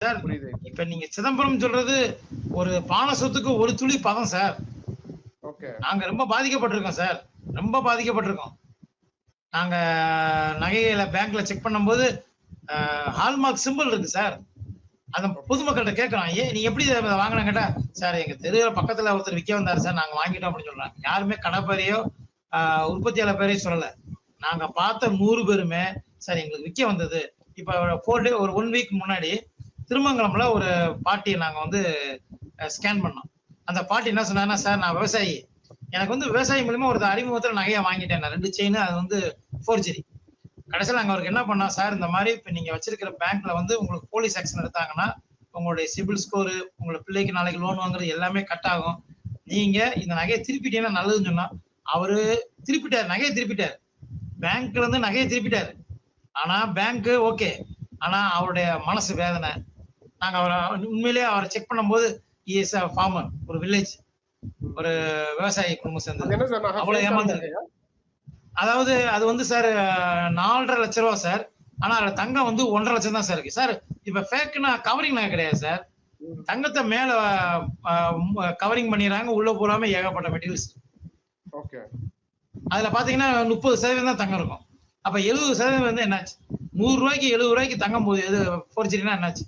Sir புரியுது. இப்ப நீங்க சிதம்பரம் சொல்றது ஒரு பான சொத்துக்கு ஒரு துளி பதம் சார். ஓகே. நாங்க ரொம்ப பாதிக்கப்பட்டிருக்கோம் சார். ரொம்ப பாதிக்கப்பட்டிருக்கோம். நாங்க நகைகள பேங்க்ல செக் பண்ணும்போது ஹால்மார்க் சிம்பிள் இருக்கு சார். அத பொதுமக்கள்கிட்ட கேட்கிறோம். ஏன் நீ எப்படி இத வாங்குனேன்னு கேட்டா, சார் எங்க தெருவுல பக்கத்துல ஒருத்தர் விக்க வந்தாரு சார். நாங்க வாங்கிட்டோம் அப்படின்னு சொல்றாங்க. யாருமே கடை பேரையோ, உற்பத்தியாளர் பேரையும் சொல்லல. நாங்க பார்த்த 100 பேருமே சார் எங்களுக்கு விக்க வந்தது. இப்ப 4 டே ஒரு 1 வீக் முன்னாடி திருமங்கலம்ல ஒரு பாட்டிய நாங்க வந்து ஸ்கேன் பண்ணோம். அந்த பாட்டி என்ன சொன்னாங்கன்னா, சார் நான் விவசாயி. எனக்கு வந்து விவசாயி மூலியமா ஒரு அறிமுகத்துல நகையா வாங்கிட்டேன். நான் 2 செயின் அது வந்து ஃபோர்ஜரி. கடைசியில நாங்க அவருக்கு என்ன பண்ணோம், சார் இந்த மாதிரி இப்ப நீங்க வச்சிருக்கிற பேங்க்ல வந்து உங்களுக்கு போலீஸ் ஆக்ஷன் எடுத்தாங்கன்னா, உங்களுடைய சிபில் ஸ்கோர், உங்களோட பிள்ளைக்கு நாளைக்கு லோன் வாங்குறது எல்லாமே கட் ஆகும். நீங்க இந்த நகையை திருப்பிட்டீங்கன்னா நல்லதுன்னு சொன்னா, அவரு திருப்பிட்டாரு, நகையை திருப்பிட்டாரு. பேங்க்ல இருந்து நகையை திருப்பிட்டாரு. ஆனா பேங்க் ஓகே. ஆனா அவருடைய மனசு வேதனை. நாங்க அவரை உண்மையிலேயே அவரை செக் பண்ணும்போது இஸ் அ ஃபார்மர், ஒரு வில்லேஜ், ஒரு விவசாயி குடும்பம் சேர்ந்தது. என்ன சார் அவ்வளவு ஏமாந்துருக்கு. அதாவது அது வந்து சார் 4.5 லட்சம் ரூபா சார். ஆனா அதுல தங்கம் வந்து 1.5 லட்சம் தான் சார் இருக்கு சார். இப்ப ஃபேக்னா கவரிங் நகை கிடையாது சார். தங்கத்தை மேல கவரிங் பண்ணிடுறாங்க, உள்ள போறாம ஏகப்பட்ட மெட்டீரியல்ஸ். ஓகே. அதுல பாத்தீங்கன்னா 30% தான் தங்கம் இருக்கும். அப்ப 70% வந்து என்னாச்சு? 100 ரூபாய்க்கு 70 ரூபாய்க்கு தங்கம் போகுது. எது ஃபோர்ஜரினா என்னாச்சு?